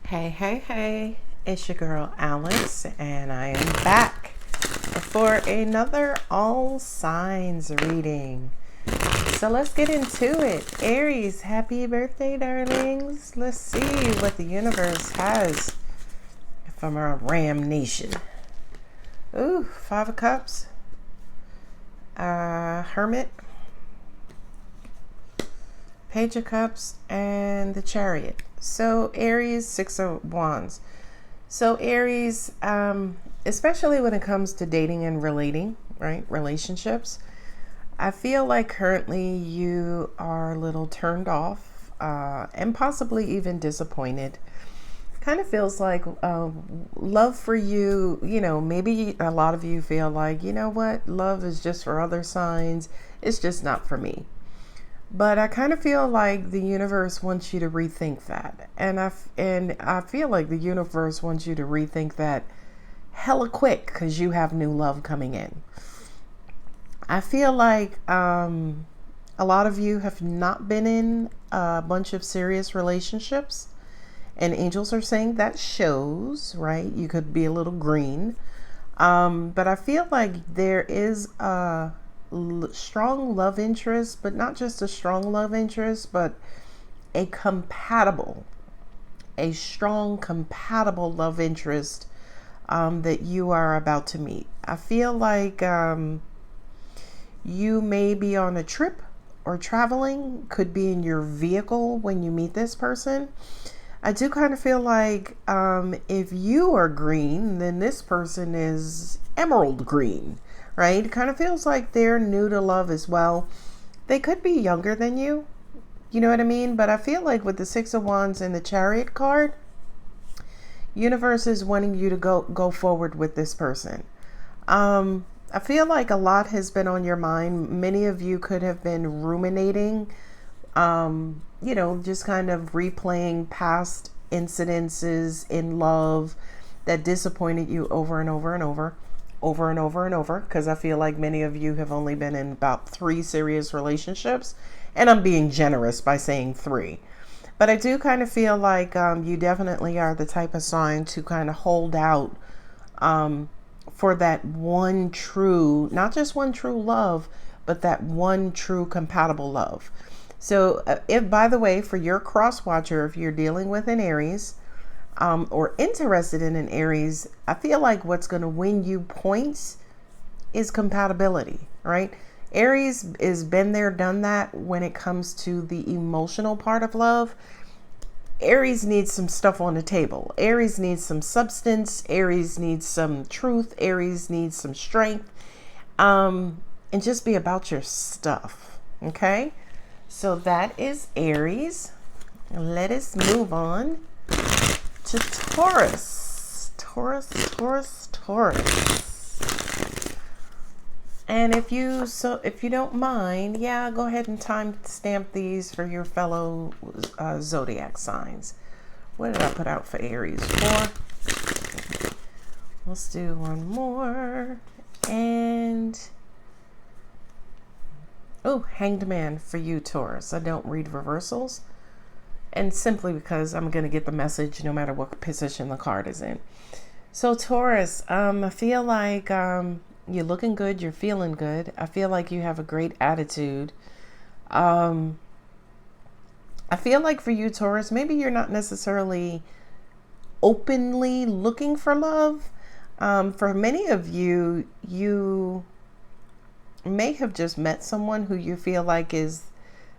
Hey, hey, hey, it's your girl Alice, and I am back for another all signs reading. So let's get into it. Aries, happy birthday, darlings. Let's see what the universe has from our Ram Nation. Ooh, Five of Cups, Hermit, Page of Cups, and the Chariot. So Aries, Six of Wands. So Aries, especially when it comes to dating and relating, right? Relationships. I feel like currently you are a little turned off and possibly even disappointed. Kind of feels like love for you, maybe a lot of you feel like, you know what, love is just for other signs. It's just not for me. But I kind of feel like the universe wants you to rethink that. And I feel like the universe wants you to rethink that hella quick because you have new love coming in. I feel like a lot of you have not been in a bunch of serious relationships. And angels are saying that shows, right? You could be a little green. But I feel like there is a strong love interest, but not just a strong love interest, but a strong compatible love interest that you are about to meet. I feel like you may be on a trip or traveling, could be in your vehicle when you meet this person. I do kind of feel like if you are green, then this person is emerald green, right? It kind of feels like they're new to love as well. They could be younger than you, you know what I mean? But I feel like with the Six of Wands and the Chariot card, universe is wanting you to go forward with this person. I feel like a lot has been on your mind. Many of you could have been ruminating, just kind of replaying past incidences in love that disappointed you over and over and over and over, because I feel like many of you have only been in about 3 serious relationships, and I'm being generous by saying 3. But I do kind of feel like you definitely are the type of sign to kind of hold out for that one true, not just one true love, but that one true compatible love. So if, by the way, for your cross watcher, if you're dealing with an Aries or interested in an Aries, I feel like what's going to win you points is compatibility, right? Aries is been there, done that when it comes to the emotional part of love. Aries needs some stuff on the table. Aries needs some substance. Aries needs some truth. Aries needs some strength. And just be about your stuff. Okay? So that is Aries. Let us move on to Taurus. Taurus. And if you don't mind, go ahead and time stamp these for your fellow zodiac signs. What did I put out for Aries for? Let's do one more. And Hanged Man for you, Taurus. I don't read reversals. And simply because I'm going to get the message no matter what position the card is in. So Taurus, I feel like you're looking good. You're feeling good. I feel like you have a great attitude. I feel like for you, Taurus, maybe you're not necessarily openly looking for love. For many of you, you may have just met someone who you feel like is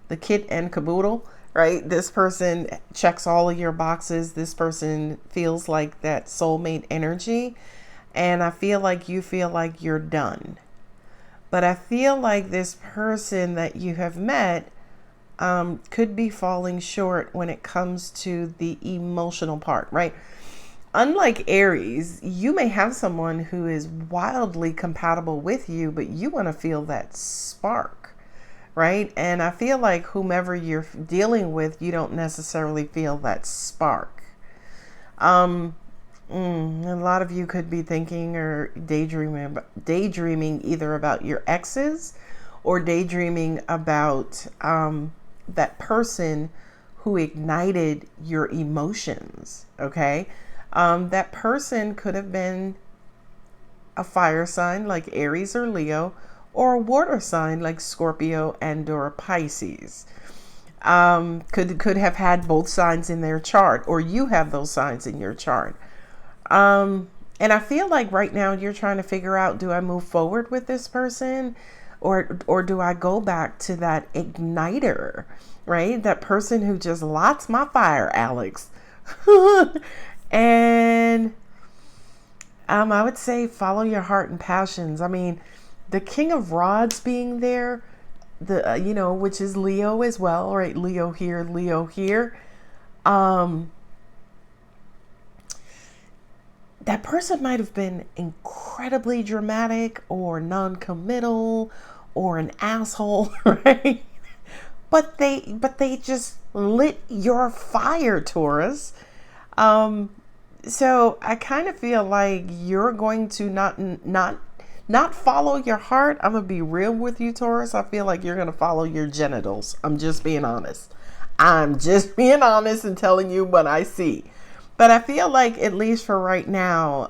the kit and caboodle, right? This person checks all of your boxes. This person feels like that soulmate energy. And I feel like you feel like you're done. But I feel like this person that you have met could be falling short when it comes to the emotional part, right? Unlike Aries, you may have someone who is wildly compatible with you, but you want to feel that spark, right? And I feel like whomever you're dealing with, you don't necessarily feel that spark. A lot of you could be thinking or daydreaming either about your exes or daydreaming about that person who ignited your emotions. Okay. That person could have been a fire sign like Aries or Leo, or a water sign like Scorpio and or Pisces. Could have had both signs in their chart, or you have those signs in your chart. And I feel like right now you're trying to figure out, do I move forward with this person, or do I go back to that igniter, right? That person who just lights my fire, Alex. And I would say follow your heart and passions. I mean, the King of Rods being there, which is Leo as well, right? Leo here, Leo here. That person might have been incredibly dramatic or non-committal or an asshole, right? But they just lit your fire, Taurus. So I kind of feel like you're going to not follow your heart. I'm going to be real with you, Taurus. I feel like you're going to follow your genitals. I'm just being honest. I'm just being honest and telling you what I see. But I feel like, at least for right now,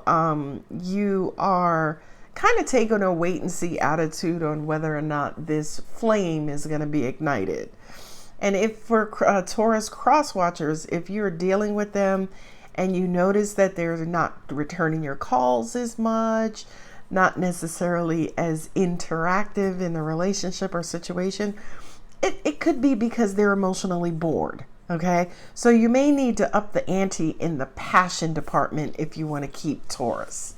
you are kind of taking a wait and see attitude on whether or not this flame is going to be ignited. And if for Taurus cross watchers, if you're dealing with them and you notice that they're not returning your calls as much, not necessarily as interactive in the relationship or situation, it could be because they're emotionally bored. Okay, so you may need to up the ante in the passion department if you want to keep Taurus.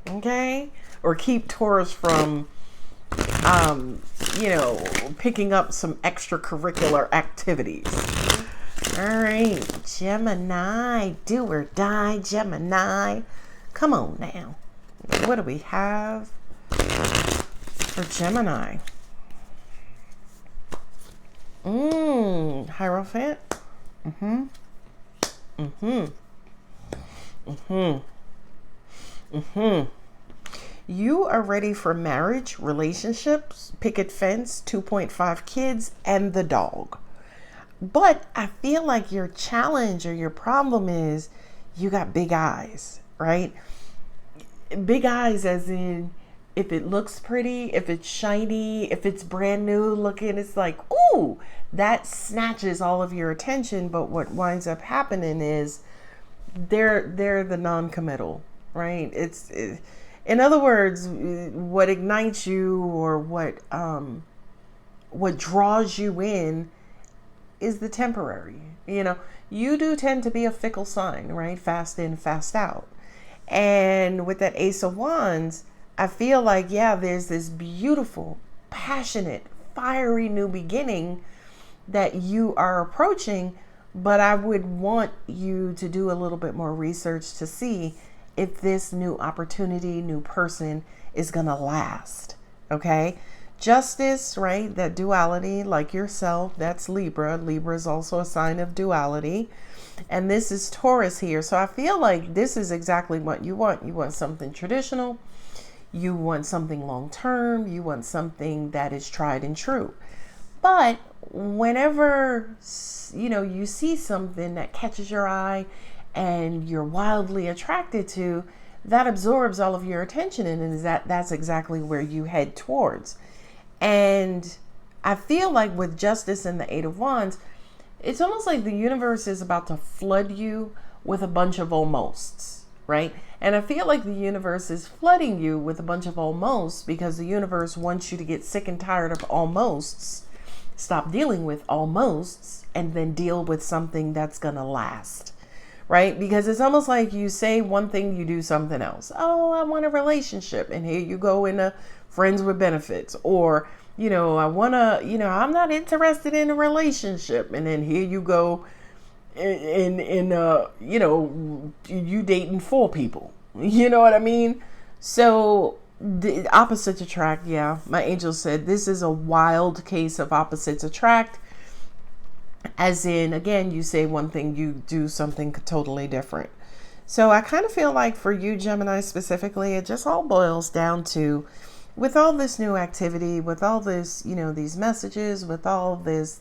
Okay, or keep Taurus from, picking up some extracurricular activities. All right, Gemini, do or die, Gemini. Come on now. What do we have for Gemini? Hierophant. You are ready for marriage, relationships, picket fence, 2.5 kids, and the dog. But I feel like your challenge or your problem is you got big eyes, right? Big eyes as in, if it looks pretty, if it's shiny, if it's brand new looking, it's like, ooh, that snatches all of your attention. But what winds up happening is they're the non-committal, right? In other words, what ignites you or what draws you in is the temporary. You do tend to be a fickle sign, right? Fast in, fast out. And with that Ace of Wands, I feel like, there's this beautiful, passionate, fiery new beginning that you are approaching, but I would want you to do a little bit more research to see if this new opportunity, new person is going to last. Okay. Justice, right? That duality, like yourself, that's Libra. Libra is also a sign of duality. And this is Taurus here. So I feel like this is exactly what you want. You want something traditional. You want something long-term. You want something that is tried and true. But whenever, you see something that catches your eye and you're wildly attracted to, that absorbs all of your attention, and that's exactly where you head towards. And I feel like with Justice and the Eight of Wands, it's almost like the universe is about to flood you with a bunch of almosts, right? And I feel like the universe is flooding you with a bunch of almosts because the universe wants you to get sick and tired of almosts, stop dealing with almosts, and then deal with something that's going to last, right? Because it's almost like you say one thing, you do something else. Oh, I want a relationship. And here you go into friends with benefits. Or, I want to, I'm not interested in a relationship. And then here you go you dating 4 people. You know what I mean? So the opposites attract. Yeah. My angel said this is a wild case of opposites attract. As in, again, you say one thing, you do something totally different. So I kind of feel like for you, Gemini, specifically, it just all boils down to with all this new activity, with all this, you know, these messages, with all these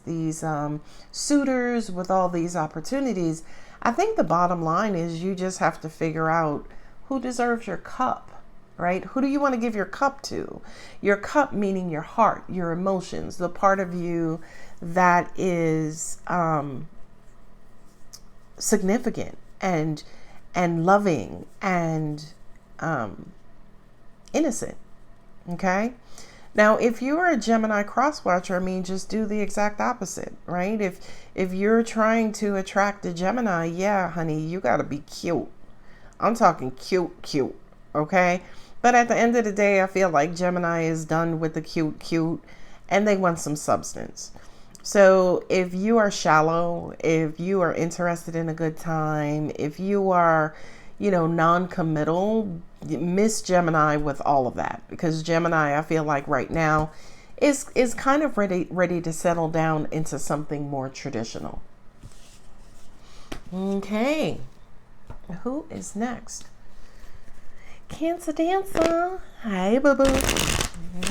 suitors, with all these opportunities, I think the bottom line is you just have to figure out who deserves your cup, right? Who do you want to give your cup to? Your cup meaning your heart, your emotions, the part of you that is significant and loving and innocent. Okay. Now, if you're a Gemini cross watcher, I mean, just do the exact opposite, right? If you're trying to attract a Gemini, yeah, honey, you got to be cute. I'm talking cute. Okay. But at the end of the day, I feel like Gemini is done with the cute, and they want some substance. So if you are shallow, if you are interested in a good time, if you are, you know, non-committal, miss Gemini with all of that, because Gemini, I feel like right now is kind of ready to settle down into something more traditional. Okay, who is next? Cancer Dancer. Hi, boo-boo.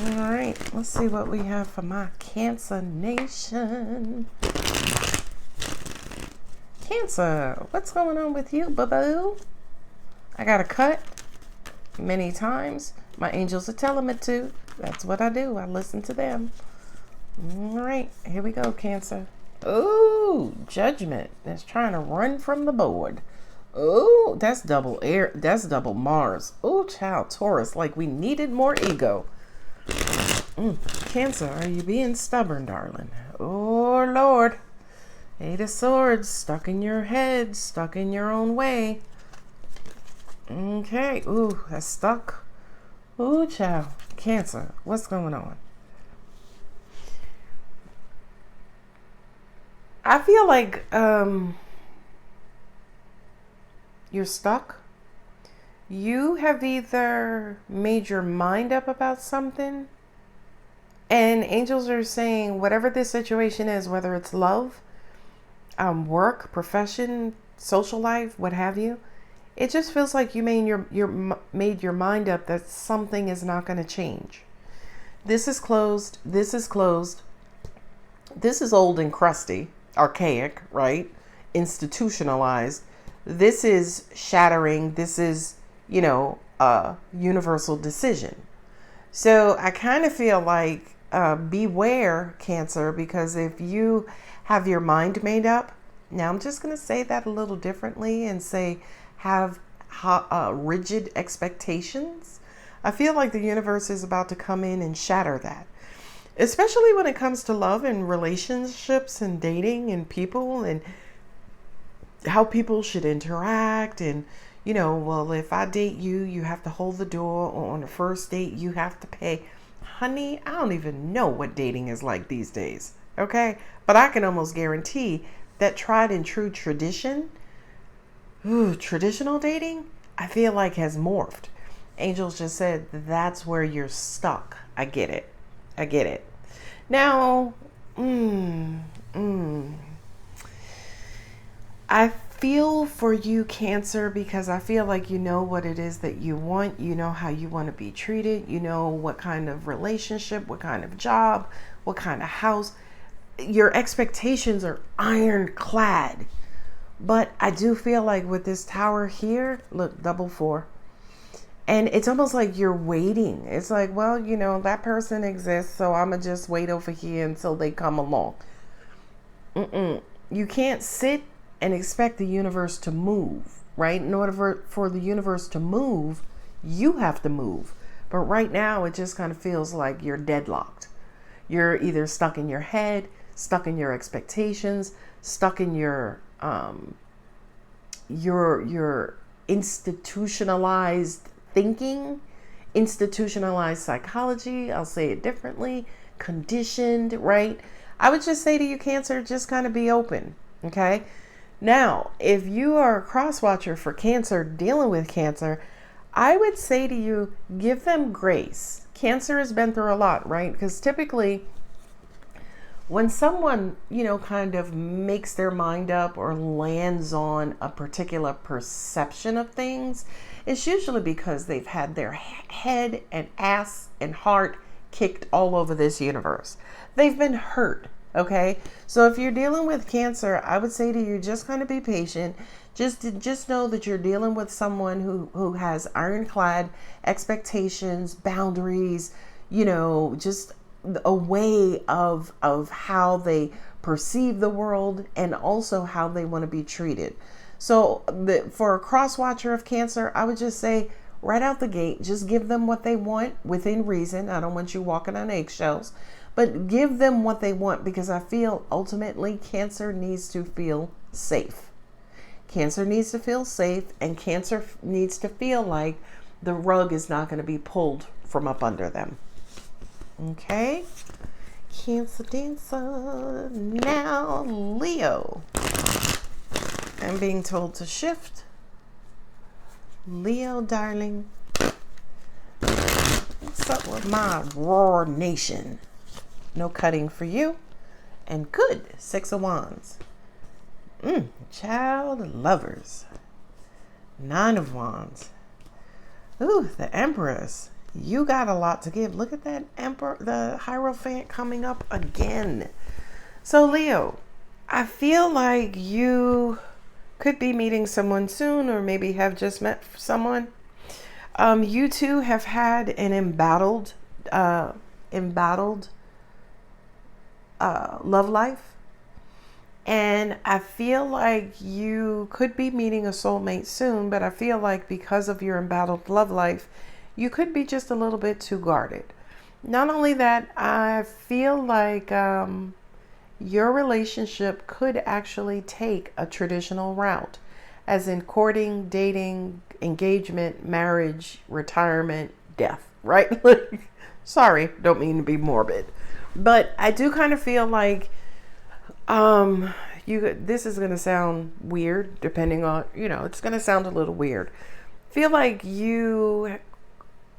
All right, let's see what we have for my Cancer Nation. Cancer, what's going on with you, boo-boo? I got a cut many times. My angels are telling me to. That's what I do. I listen to them. All right, here we go, Cancer. Ooh, Judgment is trying to run from the board. Ooh, that's double air. That's double Mars. Ooh, child, Taurus, like we needed more ego. Cancer, are you being stubborn, darling? Oh, Lord. Eight of Swords, stuck in your head, stuck in your own way. Okay, ooh, that's stuck. Ooh, child. Cancer, what's going on? I feel like you're stuck. You have either made your mind up about something, and angels are saying whatever this situation is, whether it's love, work, profession, social life, what have you, it just feels like you made your mind up that something is not going to change. This is closed. This is closed. This is old and crusty, archaic, right? Institutionalized. This is shattering. This is, you know, a universal decision. So I kind of feel like beware, Cancer, because if you have your mind made up, now I'm just going to say that a little differently and say have rigid expectations. I feel like the universe is about to come in and shatter that, especially when it comes to love and relationships and dating and people and how people should interact. And, you know, well, if I date you, you have to hold the door, or on the first date, you have to pay. Honey, I don't even know what dating is like these days. Okay. But I can almost guarantee that tried and true traditional dating, I feel like has morphed. Angels just said that's where you're stuck. I get it. Now, I feel for you, Cancer, because I feel like you know what it is that you want. You know how you want to be treated. You know what kind of relationship, what kind of job, what kind of house. Your expectations are ironclad. But I do feel like with this Tower here, look, double 4. And it's almost like you're waiting. It's like, well, you know, that person exists, so I'm going to just wait over here until they come along. You can't sit and expect the universe to move, right? In order for the universe to move, you have to move. But right now, it just kind of feels like you're deadlocked. You're either stuck in your head, stuck in your expectations, stuck in your institutionalized thinking, institutionalized psychology. I'll say it differently. Conditioned, right? I would just say to you, Cancer, just kind of be open. Okay. Now, if you are a cross watcher for Cancer, dealing with Cancer, I would say to you, give them grace. Cancer has been through a lot, right? Because typically when someone, kind of makes their mind up or lands on a particular perception of things, it's usually because they've had their head and ass and heart kicked all over this universe. They've been hurt. Okay. So if you're dealing with Cancer, I would say to you, just kind of be patient. Just know that you're dealing with someone who has ironclad expectations, boundaries, just a way of how they perceive the world and also how they want to be treated. So for a cross watcher of Cancer, I would just say right out the gate, just give them what they want within reason. I don't want you walking on eggshells, but give them what they want, because I feel ultimately Cancer needs to feel safe. Cancer needs to feel safe, and Cancer needs to feel like the rug is not going to be pulled from up under them. Okay, Cancer dancer. Now Leo. I'm being told to shift. Leo, darling. What's up with my Roar Nation? No cutting for you. And good, 6 of Wands. Child lovers. 9 of Wands. Ooh, the Empress. You got a lot to give. Look at that Emperor, the Hierophant coming up again. So Leo, I feel like you could be meeting someone soon, or maybe have just met someone. You two have had an embattled love life. And I feel like you could be meeting a soulmate soon, but I feel like because of your embattled love life, you could be just a little bit too guarded. Not only that, I feel like your relationship could actually take a traditional route, as in courting, dating, engagement, marriage, retirement, death, right? Sorry, don't mean to be morbid, but I do kind of feel like this is going to sound weird depending on, it's going to sound a little weird. Feel like you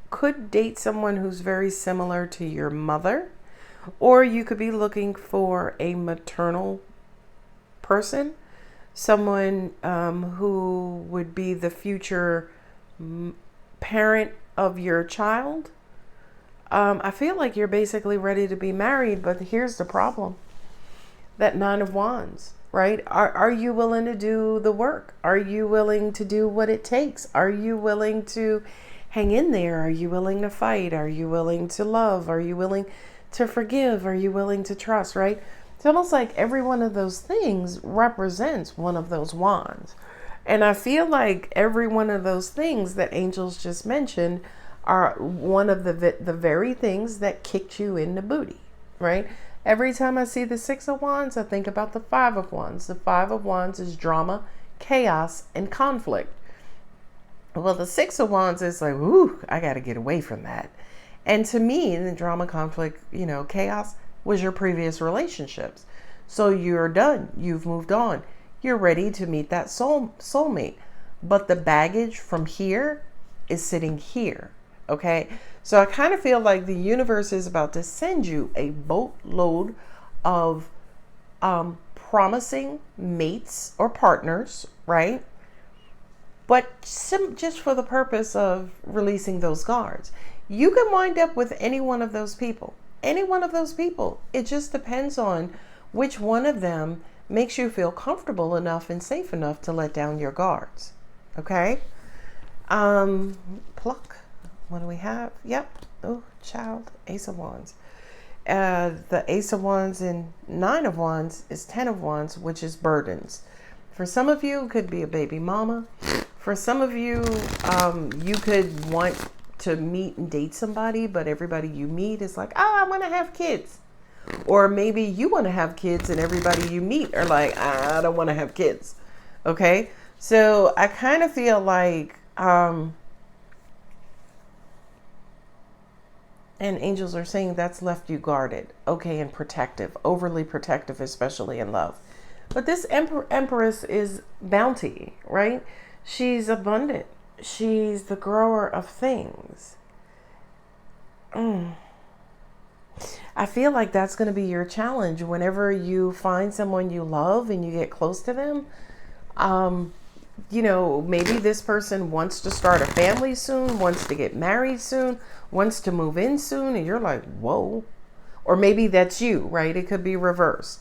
could date someone who's very similar to your mother, or you could be looking for a maternal person, someone who would be the future parent of your child. I feel like you're basically ready to be married, but here's the problem. That 9 of Wands, right? Are you willing to do the work? Are you willing to do what it takes? Are you willing to hang in there? Are you willing to fight? Are you willing to love? Are you willing to forgive? Are you willing to trust, right? It's almost like every one of those things represents one of those wands. And I feel like every one of those things that angels just mentioned are one of the very things that kicked you in the booty, right? Every time I see the 6 of Wands, I think about the 5 of Wands. The 5 of Wands is drama, chaos, and conflict. Well, the 6 of Wands is like, ooh, I got to get away from that. And to me, the drama, conflict, chaos was your previous relationships. So you're done. You've moved on. You're ready to meet that soulmate. But the baggage from here is sitting here. Okay. So I kind of feel like the universe is about to send you a boatload of promising mates or partners, right? But just for the purpose of releasing those guards. You can wind up with any one of those people. Any one of those people. It just depends on which one of them makes you feel comfortable enough and safe enough to let down your guards. Okay? Pluck. What do we have? Yep. Oh, child. Ace of Wands. The Ace of Wands and 9 of Wands is 10 of Wands, which is burdens. For some of you, it could be a baby mama. For some of you, you could want to meet and date somebody, but everybody you meet is like, I want to have kids. Or maybe you want to have kids and everybody you meet are like, I don't want to have kids. Okay? So I kind of feel like, and angels are saying that's left you guarded, okay, and protective, overly protective, especially in love. But this Empress is bounty, right? She's abundant. She's the grower of things. I feel like that's going to be your challenge whenever you find someone you love and you get close to them. You know, maybe this person wants to start a family soon, wants to get married soon, wants to move in soon, and you're like, whoa. Or maybe that's you, right? It could be reversed.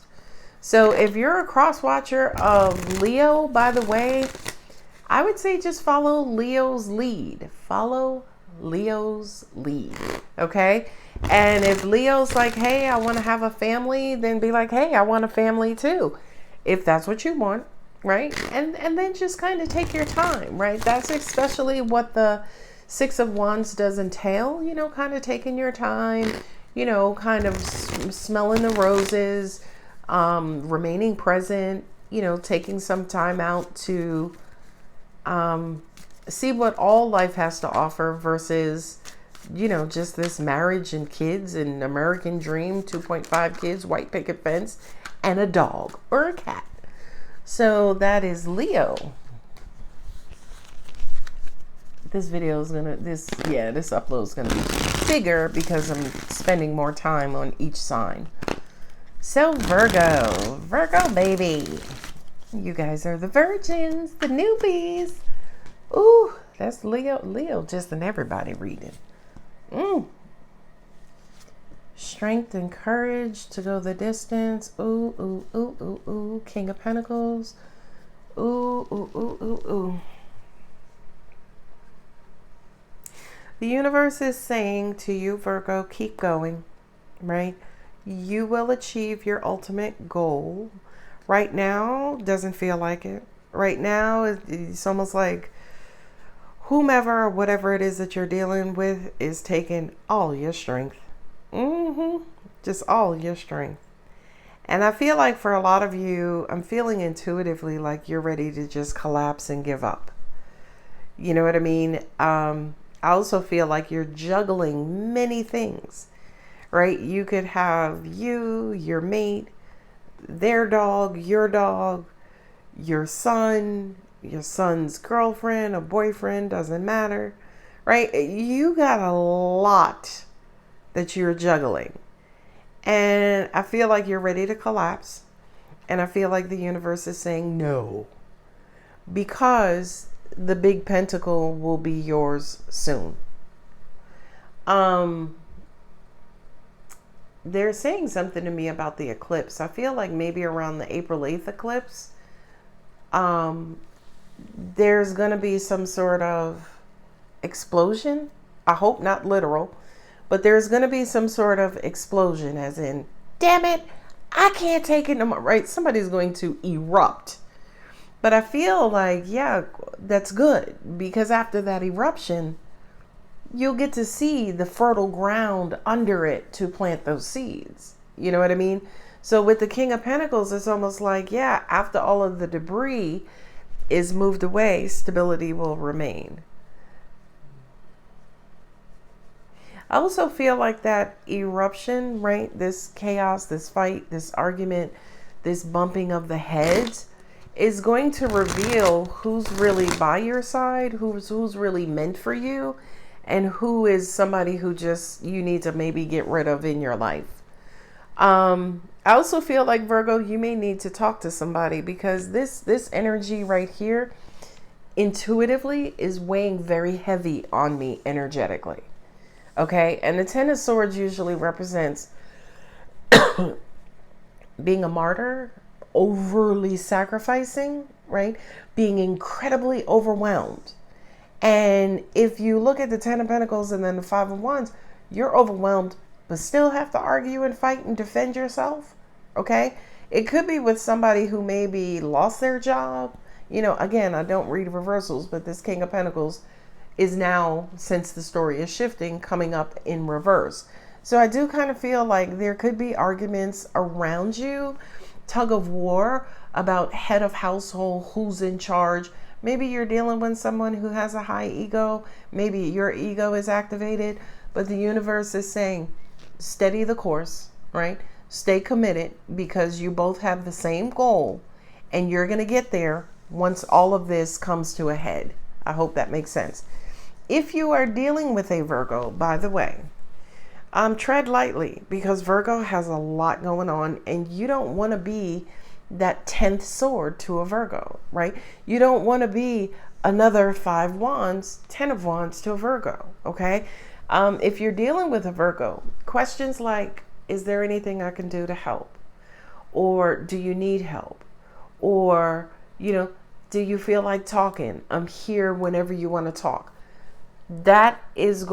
So if you're a cross watcher of Leo, by the way, I would say just follow Leo's lead. Follow Leo's lead, okay? And if Leo's like, hey, I want to have a family, then be like, hey, I want a family too, if that's what you want, right? And then just kind of take your time, right? That's especially what the Six of Wands does entail, you know, kind of taking your time, you know, kind of smelling the roses, remaining present, you know, taking some time out to see what all life has to offer versus, you know, just this marriage and kids and American dream, 2.5 kids, white picket fence, and a dog or a cat. So that is Leo. This video is gonna, this upload is gonna be bigger because I'm spending more time on each sign. So Virgo baby. You guys are the virgins, the newbies. Ooh, that's Leo just in everybody reading. Strength and courage to go the distance. Ooh, ooh, ooh, ooh, ooh. King of Pentacles. Ooh, ooh, ooh, ooh, ooh. The universe is saying to you, Virgo, keep going, right? You will achieve your ultimate goal. Right now, doesn't feel like it. Right now, it's almost like whomever, whatever it is that you're dealing with is taking all your strength. Just all your strength. And I feel like for a lot of you, I'm feeling intuitively like you're ready to just collapse and give up. You know what I mean? I also feel like you're juggling many things, right? You could have you, your mate, their dog, your son, your son's girlfriend or boyfriend, doesn't matter, right? You got a lot that you're juggling. And I feel like you're ready to collapse. And I feel like the universe is saying no. Because the big pentacle will be yours soon. They're saying something to me about the eclipse. I feel like maybe around the April 8th eclipse, there's going to be some sort of explosion. I hope not literal, but there's going to be some sort of explosion as in, damn it, I can't take it no more, right? Somebody's going to erupt. But I feel like, yeah, that's good because after that eruption, you'll get to see the fertile ground under it to plant those seeds. You know what I mean? So with the King of Pentacles, it's almost like, yeah, after all of the debris is moved away, stability will remain. I also feel like that eruption, right? This chaos, this fight, this argument, this bumping of the heads is going to reveal who's really by your side, who's really meant for you, and who is somebody who just you need to maybe get rid of in your life. I also feel like, Virgo, you may need to talk to somebody because this energy right here intuitively is weighing very heavy on me energetically. Okay, and the Ten of Swords usually represents being a martyr, overly sacrificing, right? Being incredibly overwhelmed. And if you look at the Ten of Pentacles and then the Five of Wands, you're overwhelmed, but still have to argue and fight and defend yourself. Okay, it could be with somebody who maybe lost their job. You know, again, I don't read reversals, but this King of Pentacles is now, since the story is shifting, coming up in reverse. So I do kind of feel like there could be arguments around you, tug of war about head of household, who's in charge. Maybe you're dealing with someone who has a high ego. Maybe your ego is activated, but the universe is saying, steady the course, right? Stay committed because you both have the same goal and you're going to get there once all of this comes to a head. I hope that makes sense. If you are dealing with a Virgo, by the way, Tread lightly, because Virgo has a lot going on, and you don't want to be that 10th sword to a Virgo, right? You don't want to be another 5 wands, 10 of wands to a Virgo, okay? If you're dealing with a Virgo, questions like, is there anything I can do to help? Or do you need help? Or, do you feel like talking? I'm here whenever you want to talk. That is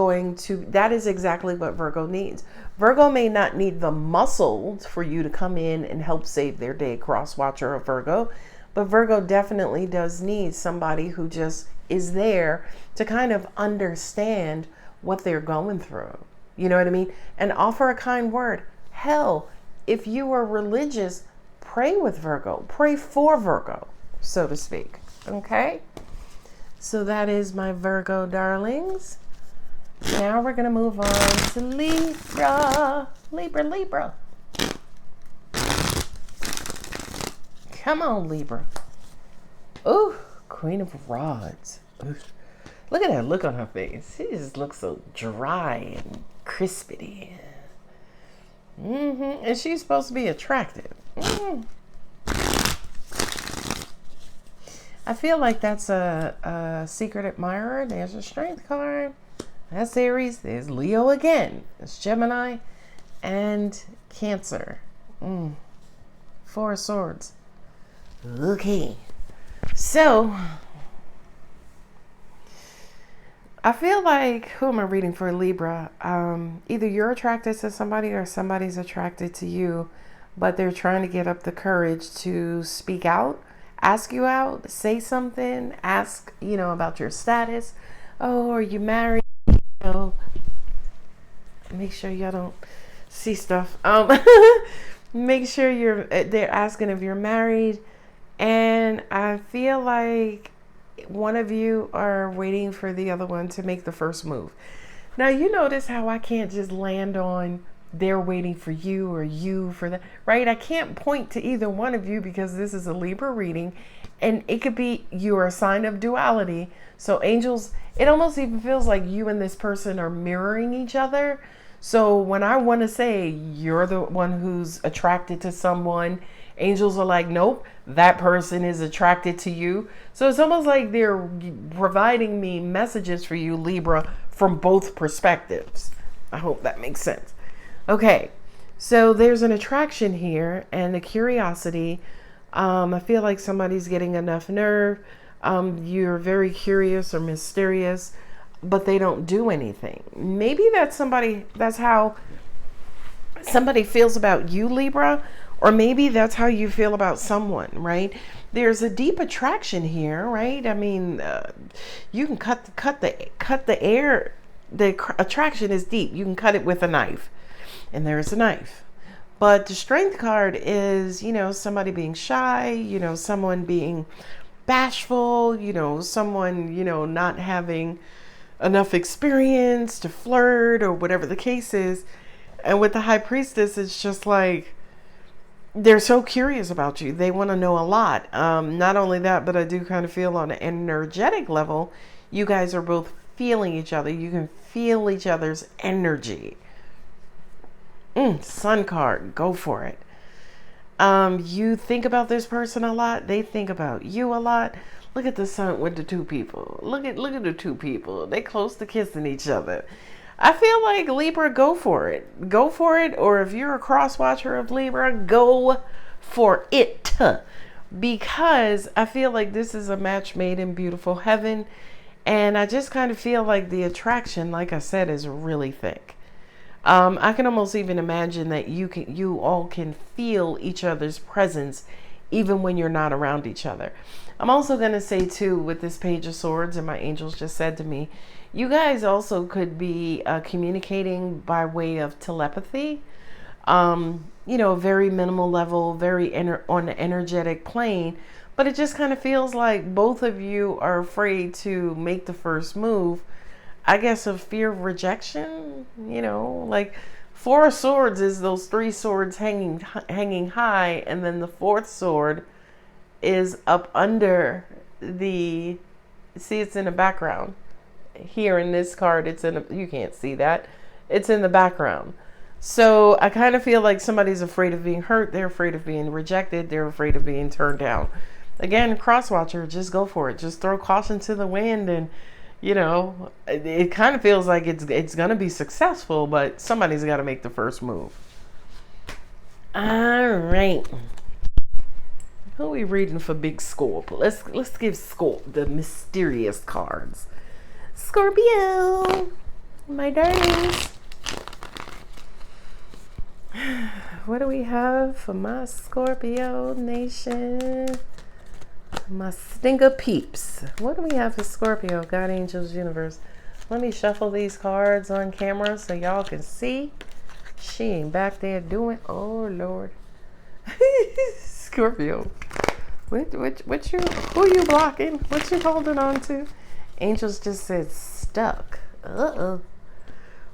exactly what Virgo needs. Virgo may not need the muscles for you to come in and help save their day, cross watcher of Virgo, but Virgo definitely does need somebody who just is there to kind of understand what they're going through. You know what I mean? And offer a kind word. Hell, if you are religious, pray with Virgo. Pray for Virgo, so to speak. Okay? So that is my Virgo darlings. Now we're going to move on to Libra. Libra. Come on, Libra. Ooh, Queen of Rods. Ooh. Look at that look on her face. She just looks so dry and crispity. And she's supposed to be attractive. I feel like that's a secret admirer. There's a strength card. That's Aries. There's Leo again. It's Gemini and Cancer. 4 of Swords. Okay. So, I feel like, who am I reading for? Libra. Either you're attracted to somebody or somebody's attracted to you, but they're trying to get up the courage to speak out. Ask you out, say something, ask, about your status. Oh, are you married? Make sure y'all don't see stuff. Make sure they're asking if you're married. And I feel like one of you are waiting for the other one to make the first move. Now, you notice how I can't just land on they're waiting for you or you for that, right? I can't point to either one of you because this is a Libra reading, and it could be you're a sign of duality. So angels, it almost even feels like you and this person are mirroring each other. So when I want to say you're the one who's attracted to someone, angels are like, nope, that person is attracted to you. So it's almost like they're providing me messages for you, Libra, from both perspectives. I hope that makes sense. Okay, so there's an attraction here and a curiosity. I feel like somebody's getting enough nerve. You're very curious or mysterious, but they don't do anything. Maybe that's how somebody feels about you, Libra, or maybe that's how you feel about someone, right? There's a deep attraction here, right? I mean, you can cut the air. The attraction is deep. You can cut it with a knife. And there's a knife. But the strength card is, somebody being shy, someone being bashful, someone, not having enough experience to flirt or whatever the case is. And with the High Priestess, it's just like, they're so curious about you. They want to know a lot. Not only that, but I do kind of feel on an energetic level, you guys are both feeling each other. You can feel each other's energy. Sun card, go for it. You think about this person a lot. They think about you a lot. Look at the sun with the 2 people. Look at the 2 people. They close to kissing each other. I feel like Libra, go for it. Go for it. Or if you're a cross watcher of Libra, go for it. Because I feel like this is a match made in beautiful heaven. And I just kind of feel like the attraction, like I said, is really thick. I can almost even imagine that you all can feel each other's presence even when you're not around each other. I'm also going to say too, with this Page of Swords, and my angels just said to me, you guys also could be communicating by way of telepathy, very minimal level, very on an energetic plane. But it just kind of feels like both of you are afraid to make the first move. I guess of fear of rejection, like 4 of Swords is those 3 swords hanging high, and then the 4th sword is up under it's in the background. Here in this card, you can't see that. It's in the background. So I kind of feel like somebody's afraid of being hurt. They're afraid of being rejected. They're afraid of being turned down. Again, cross-watcher, just go for it. Just throw caution to the wind, and it kind of feels like it's going to be successful, but somebody's got to make the first move. All right. Who are we reading for Big Scorp? Let's give Scorp the mysterious cards. Scorpio, my darlings. What do we have for my Scorpio nation? My stinker peeps. What do we have for Scorpio? God, angels, universe. Let me shuffle these cards on camera so y'all can see. She ain't back there doing. Oh Lord. Scorpio. What you? Who you blocking? What you holding on to? Angels just said stuck.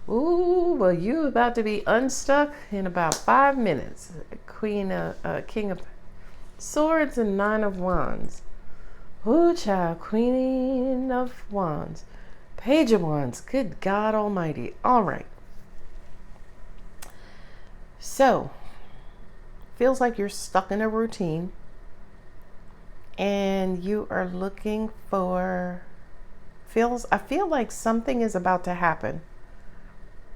Ooh, well, you about to be unstuck in about 5 minutes. King of Swords and 9 of Wands. Ooh, child, Queen of Wands. Page of Wands. Good God Almighty. All right. So, feels like you're stuck in a routine, and you are looking for. I feel like something is about to happen.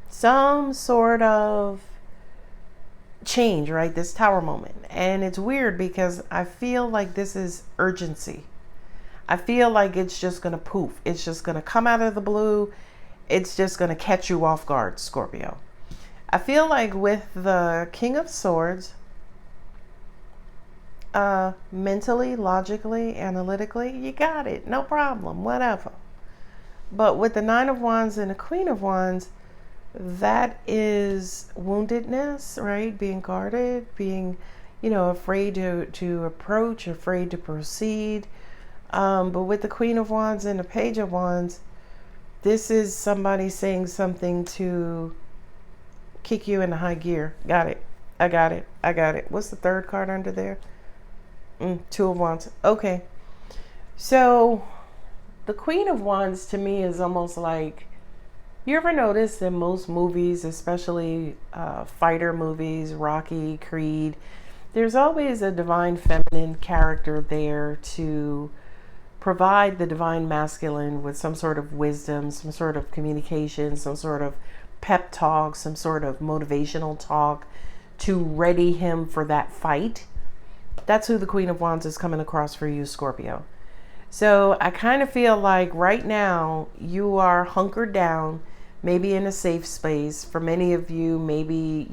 Some sort of change, right? This tower moment. And it's weird because I feel like this is urgency. I feel like it's just going to poof. It's just going to come out of the blue. It's just going to catch you off guard, Scorpio. I feel like with the King of Swords, mentally, logically, analytically, you got it. No problem. Whatever. But with the 9 of Wands and the Queen of Wands, that is woundedness, right? Being guarded, being, afraid to approach, afraid to proceed. But with the Queen of Wands and the Page of Wands, this is somebody saying something to kick you into high gear. Got it. I got it. I got it. What's the third card under there? 2 of Wands. Okay. So the Queen of Wands to me is almost like, you ever notice in most movies, especially fighter movies, Rocky, Creed, there's always a divine feminine character there to provide the divine masculine with some sort of wisdom, some sort of communication, some sort of pep talk, some sort of motivational talk to ready him for that fight. That's who the Queen of Wands is coming across for you, Scorpio. So I kind of feel like right now you are hunkered down, maybe in a safe space. For many of you, maybe,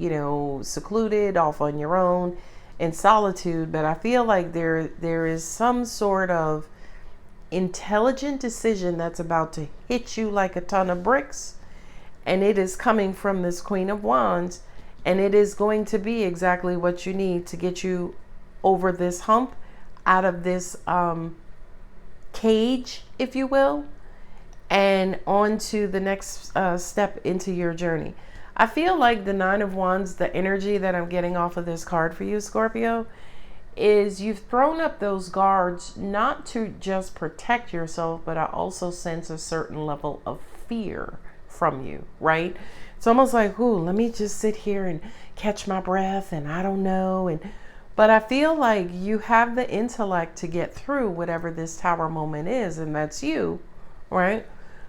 secluded, off on your own, in solitude. But I feel like there is some sort of intelligent decision that's about to hit you like a ton of bricks. And it is coming from this Queen of Wands. And it is going to be exactly what you need to get you over this hump, out of this cage, if you will, and on to the next step into your journey. I feel like the 9 of Wands, the energy that I'm getting off of this card for you, Scorpio, is you've thrown up those guards not to just protect yourself, but I also sense a certain level of fear from you, right? It's almost like, let me just sit here and catch my breath, and I don't know. But I feel like you have the intellect to get through whatever this tower moment is, and that's you, right?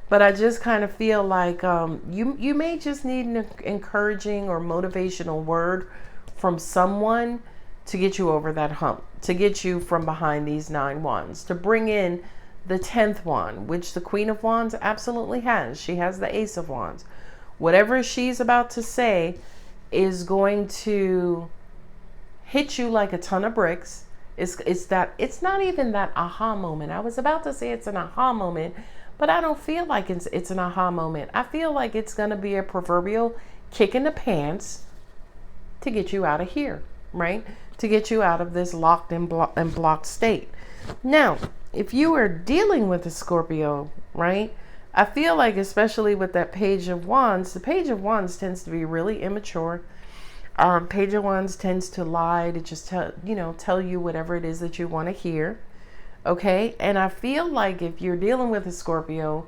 But I just kind of feel like you may just need an encouraging or motivational word from someone to get you over that hump, to get you from behind these 9 wands, to bring in the 10th wand, which the Queen of Wands absolutely has. She has the Ace of Wands. Whatever she's about to say is going to hit you like a ton of bricks. It's not even that aha moment. I was about to say it's an aha moment, but I don't feel like it's an aha moment. I feel like it's going to be a proverbial kick in the pants to get you out of here, right? To get you out of this locked and blocked state. Now, if you are dealing with a Scorpio, right? I feel like, especially with that Page of Wands, the Page of Wands tends to be really immature. Page of Wands tends to lie, to just tell you whatever it is that you want to hear. Okay. And I feel like if you're dealing with a Scorpio,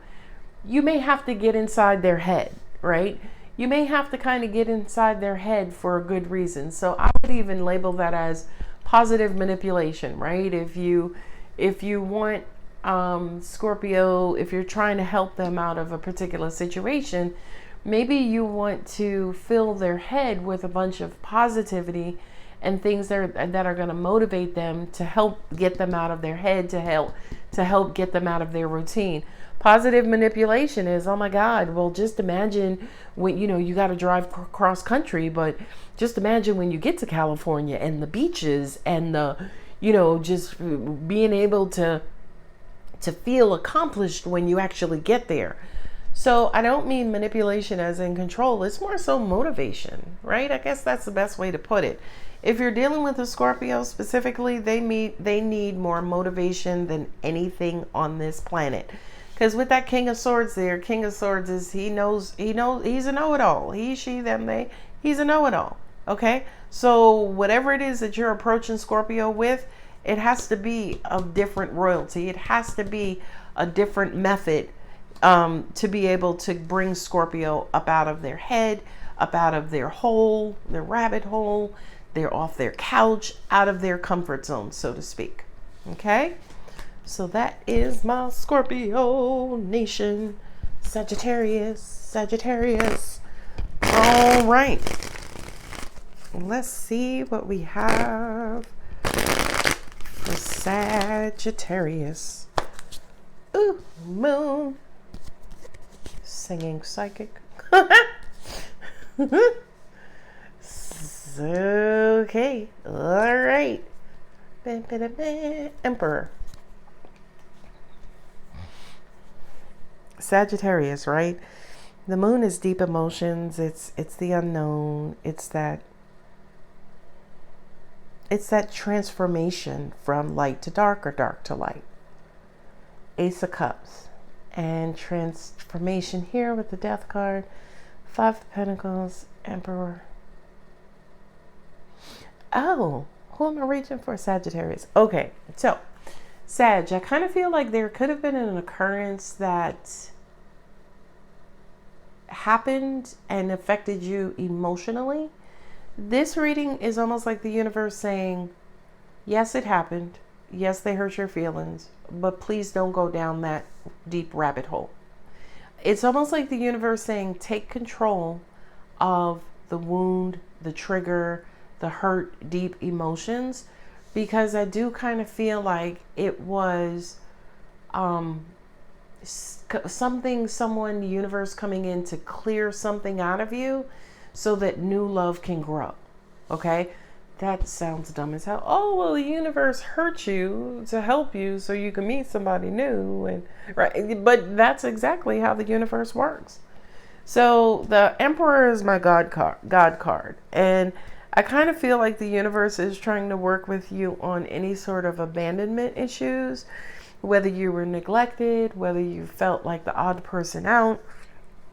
you may have to get inside their head, right? you may have to kind of get inside their head for a good reason. So I would even label that as positive manipulation, right? If you want Scorpio, if you're trying to help them out of a particular situation, maybe you want to fill their head with a bunch of positivity and things that are going to motivate them to help get them out of their head, to help get them out of their routine. Positive manipulation is, oh my God, well, just imagine when, you got to drive cross country, but just imagine when you get to California and the beaches and the, just being able to feel accomplished when you actually get there. So I don't mean manipulation as in control. It's more so motivation, right? I guess that's the best way to put it. If you're dealing with a Scorpio specifically, they need more motivation than anything on this planet. Because with that King of Swords there, King of Swords is, he's a know-it-all. He, she, them, they, he's a know-it-all. Okay? So whatever it is that you're approaching Scorpio with, it has to be of different royalty. It has to be a different method to be able to bring Scorpio up out of their head, up out of their hole, their rabbit hole. They're off their couch, out of their comfort zone, so to speak. Okay? So that is my Scorpio nation. Sagittarius. All right. Let's see what we have for Sagittarius. Ooh, moon. Singing psychic. Okay. All right. Emperor. Sagittarius, right? The moon is deep emotions. It's the unknown. It's that transformation from light to dark or dark to light. Ace of Cups and transformation here with the Death card. Five of Pentacles, Emperor. Oh, who am I reaching for? Sagittarius. Okay, so Sag, I kind of feel like there could have been an occurrence that happened and affected you emotionally. This reading is almost like the universe saying, yes, it happened. Yes, they hurt your feelings, but please don't go down that deep rabbit hole. It's almost like the universe saying, take control of the wound, the trigger, the hurt, deep emotions, because I do kind of feel like it was someone, the universe coming in to clear something out of you so that new love can grow. Okay? That sounds dumb as hell. Oh, well, the universe hurt you to help you so you can meet somebody new. And right, but that's exactly how the universe works. So the Emperor is my God card. And I kind of feel like the universe is trying to work with you on any sort of abandonment issues, whether you were neglected, whether you felt like the odd person out,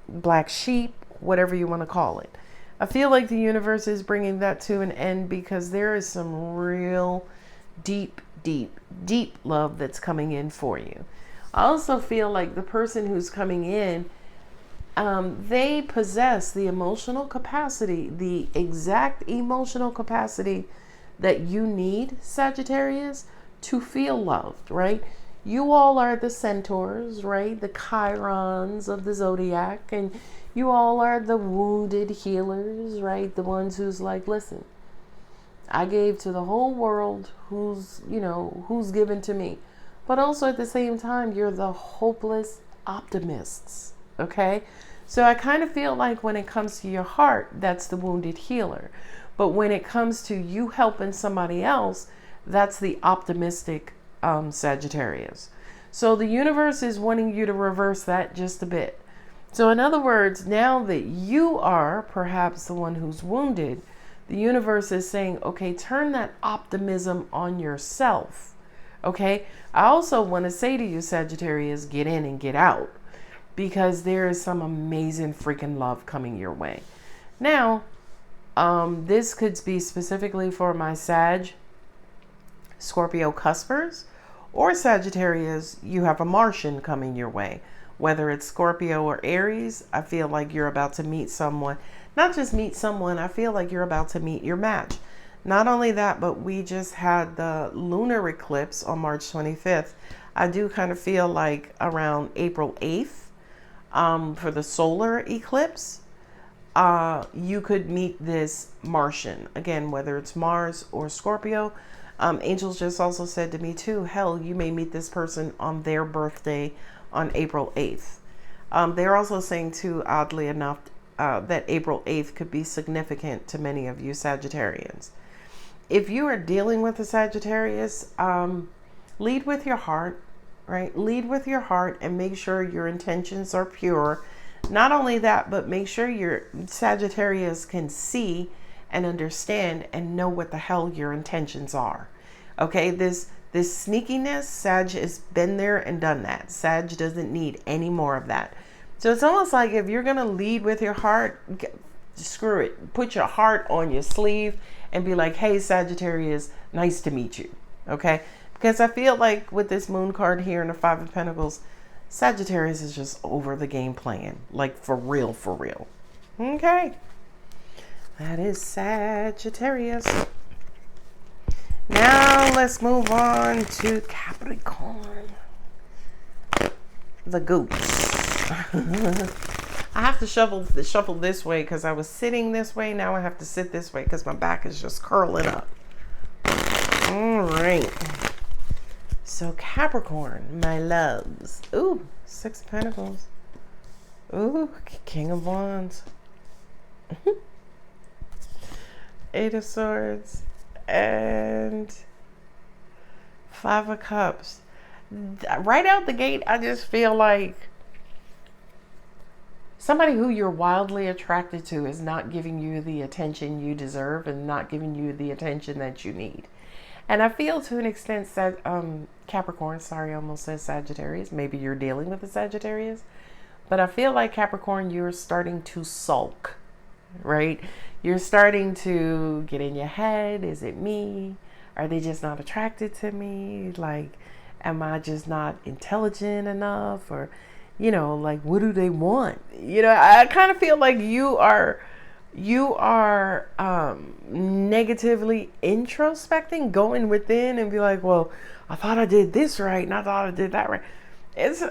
black sheep, whatever you want to call it. I feel like the universe is bringing that to an end because there is some real deep love that's coming in for you. I also feel like the person who's coming in, they possess the emotional capacity, the exact emotional capacity that you need, Sagittarius, to feel loved, right? You all are the centaurs, right? The chirons of the zodiac, and you all are the wounded healers, right? The ones who's like, listen, I gave to the whole world, who's given to me. But also at the same time, you're the hopeless optimists, okay? So I kind of feel like when it comes to your heart, that's the wounded healer. But when it comes to you helping somebody else, that's the optimistic Sagittarius. So the universe is wanting you to reverse that just a bit. So in other words, now that you are perhaps the one who's wounded, the universe is saying, okay, turn that optimism on yourself. Okay. I also want to say to you, Sagittarius, get in and get out, because there is some amazing freaking love coming your way. Now, this could be specifically for my Sag, Scorpio cuspers, or Sagittarius, you have a Martian coming your way. whether it's Scorpio or Aries, I feel like you're about to meet someone. Not just meet someone, I feel like you're about to meet your match. Not only that, but we just had the lunar eclipse on March 25th. I do kind of feel like around April 8th, for the solar eclipse, you could meet this Martian. Again, whether it's Mars or Scorpio. Angels just also said to me too, hell, you may meet this person on their birthday on April 8th. They're also saying too, oddly enough, that April 8th could be significant to many of you Sagittarians. If you are dealing with a Sagittarius, lead with your heart, right? Lead with your heart and make sure your intentions are pure. Not only that, but make sure your Sagittarius can see and understand and know what the hell your intentions are. Okay, this sneakiness, Sag has been there and done that. Sag doesn't need any more of that. So it's almost like if you're going to lead with your heart, screw it. Put your heart on your sleeve and be like, hey, Sagittarius, nice to meet you. Okay, because I feel like with this moon card here in the Five of Pentacles, Sagittarius is just over the game playing, like for real, for real. Okay. That is Sagittarius. Now let's move on to Capricorn. The goose. I have to shuffle this way because I was sitting this way. Now I have to sit this way because my back is just curling up. All right. So Capricorn, my loves. Ooh, Six of Pentacles. Ooh, King of Wands. Eight of Swords. And Five of Cups. Right out the gate, I just feel like somebody who you're wildly attracted to is not giving you the attention you deserve and not giving you the attention that you need. And I feel to an extent that Capricorn, sorry, I almost said Sagittarius. Maybe you're dealing with a Sagittarius. But I feel like Capricorn, you're starting to sulk, right? You're starting to get in your head. Is it me? Are they just not attracted to me? Like, am I just not intelligent enough? Or, you know, like, what do they want? You know, I kind of feel like you are negatively introspecting, going within and be like, well, I thought I did this right and I thought I did that right. This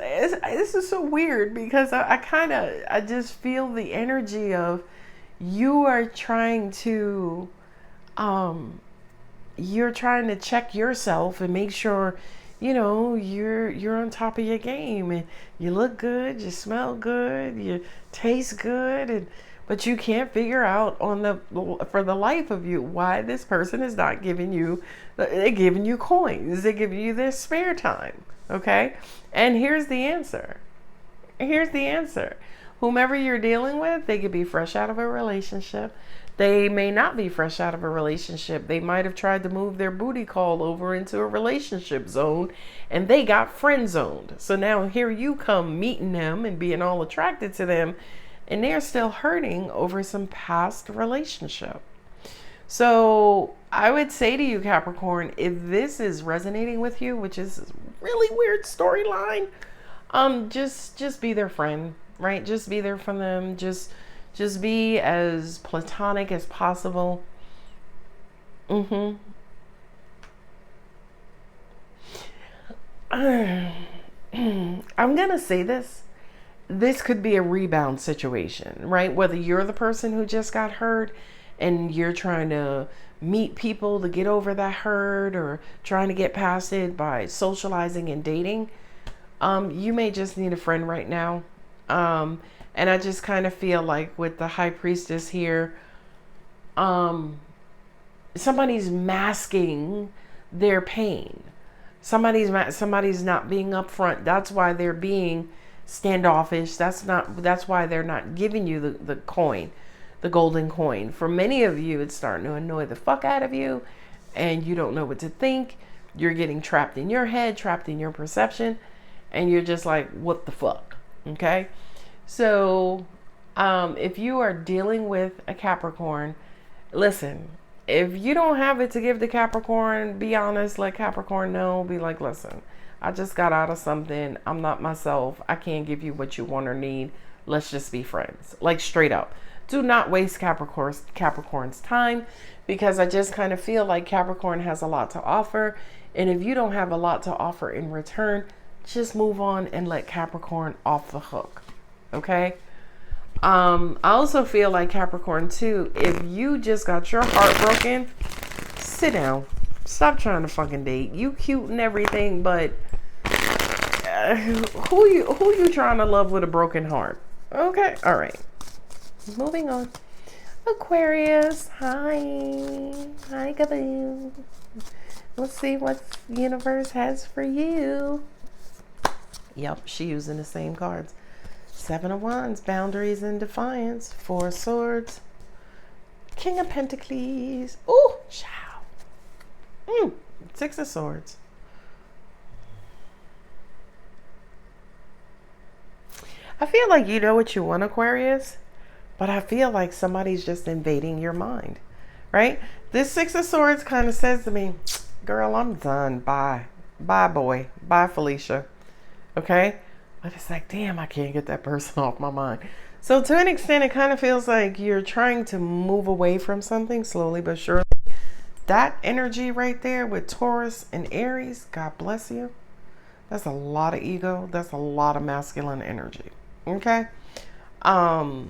is so weird because I just feel the energy of you are trying to check yourself and make sure, you know, you're on top of your game and you look good, you smell good, you taste good, but you can't figure out for the life of you why this person is not giving you, they're giving you coins, they're giving you their spare time. Okay. And here's the answer. Whomever you're dealing with, they could be fresh out of a relationship. They may not be fresh out of a relationship. They might have tried to move their booty call over into a relationship zone and they got friend zoned. So now here you come meeting them and being all attracted to them, and they're still hurting over some past relationship. So I would say to you, Capricorn, if this is resonating with you, which is a really weird storyline, just be their friend, right? Just be there for them. Just be as platonic as possible. I'm gonna say this. This could be a rebound situation, right? Whether you're the person who just got hurt and you're trying to meet people to get over that hurt or trying to get past it by socializing and dating, you may just need a friend right now. And I just kind of feel like with the High Priestess here, somebody's masking their pain. Somebody's not being upfront. That's why they're being standoffish. That's why they're not giving you the coin, the golden coin. For many of you, it's starting to annoy the fuck out of you and you don't know what to think. You're getting trapped in your head, trapped in your perception, and you're just like, what the fuck? Okay. So if you are dealing with a Capricorn, listen, if you don't have it to give to Capricorn, be honest, let Capricorn know. Be like, listen, I just got out of something. I'm not myself. I can't give you what you want or need. Let's just be friends. Like straight up. Do not waste Capricorn's time, because I just kind of feel like Capricorn has a lot to offer. And if you don't have a lot to offer in return, just move on and let Capricorn off the hook. Okay? I also feel like Capricorn too, if you just got your heart broken, sit down. Stop trying to fucking date. You cute and everything, but who you trying to love with a broken heart? Okay, all right. Moving on. Aquarius, hi, Gaboo. Let's see what the universe has for you. Yep, she using the same cards. 7 of Wands, boundaries and defiance. 4 of Swords, King of Pentacles. Ooh, chow. 6 of Swords. I feel like you know what you want, Aquarius, but I feel like somebody's just invading your mind, right? This 6 of Swords kind of says to me, girl, I'm done. Bye. Bye, boy. Bye, Felicia. Okay? But it's like, damn, I can't get that person off my mind. So to an extent, it kind of feels like you're trying to move away from something slowly but surely. That energy right there with Taurus and Aries, God bless you. That's a lot of ego. That's a lot of masculine energy. Okay? That's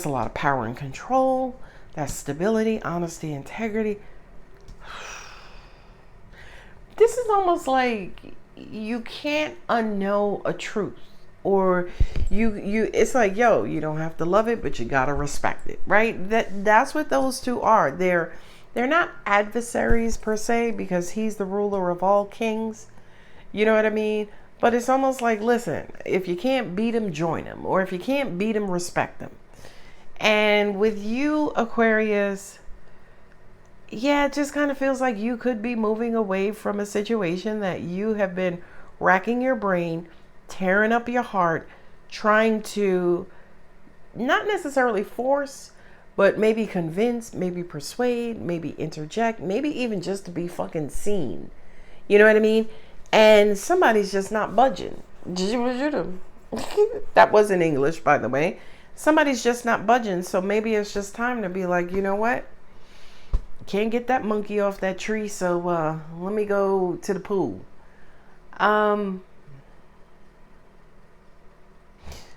a lot of power and control. That's stability, honesty, integrity. This is almost like you can't unknow a truth, or you it's like, yo, you don't have to love it, but you gotta respect it, right? That's what those two are. They're not adversaries per se, because he's the ruler of all kings, you know what I mean? But it's almost like, listen, if you can't beat him, join him, or if you can't beat him, respect him. And with you, Aquarius, yeah, it just kind of feels like you could be moving away from a situation that you have been racking your brain, tearing up your heart, trying to not necessarily force, but maybe convince, maybe persuade, maybe interject, maybe even just to be fucking seen. You know what I mean? And somebody's just not budging. That wasn't English, by the way. Somebody's just not budging. So maybe it's just time to be like, you know what? Can't get that monkey off that tree, so let me go to the pool.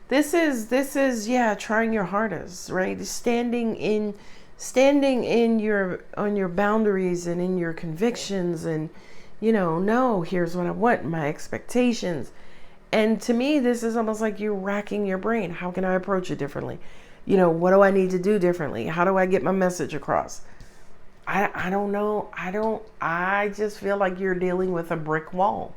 This is yeah, trying your hardest, right? Standing in your on your boundaries and in your convictions, and no, here's what I want, my expectations. And to me, this is almost like you're racking your brain. How can I approach it differently? What do I need to do differently? How do I get my message across? I don't know. I just feel like you're dealing with a brick wall.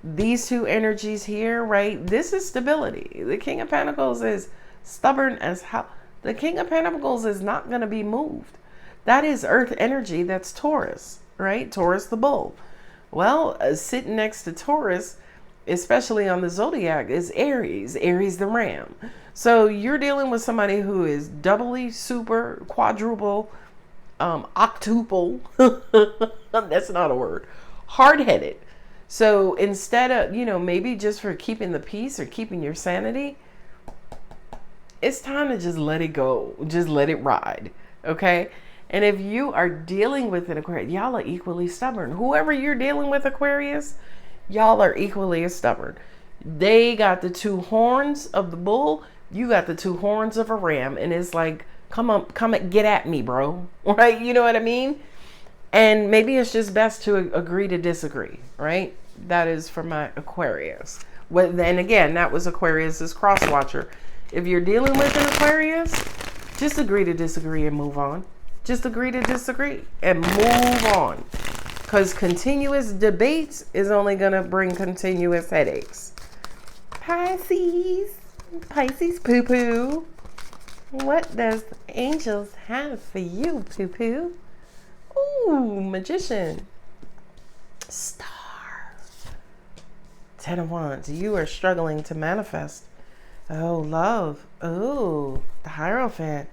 These two energies here, right? This is stability. The King of Pentacles is stubborn as hell. The King of Pentacles is not going to be moved. That is earth energy. That's Taurus, right? Taurus the bull. Well, sitting next to Taurus, especially on the zodiac, is Aries. Aries the ram. So you're dealing with somebody who is doubly, super, quadruple, octuple, that's not a word, hard-headed. So instead of, maybe just for keeping the peace or keeping your sanity, it's time to just let it go. Just let it ride. Okay. And if you are dealing with an Aquarius, y'all are equally stubborn. Whoever you're dealing with, Aquarius, y'all are equally as stubborn. They got the 2 horns of the bull. You got the 2 horns of a ram. And it's like, come and get at me, bro. Right? You know what I mean? And maybe it's just best to agree to disagree, right? That is for my Aquarius. Well, then again, that was Aquarius's cross watcher. If you're dealing with an Aquarius, just agree to disagree and move on. Just agree to disagree and move on. Because continuous debates is only going to bring continuous headaches. Pisces poo-poo. What does angels have for you, poo-poo? Ooh, Magician. Star. 10 of Wands. You are struggling to manifest. Oh, love. Ooh, the Hierophant.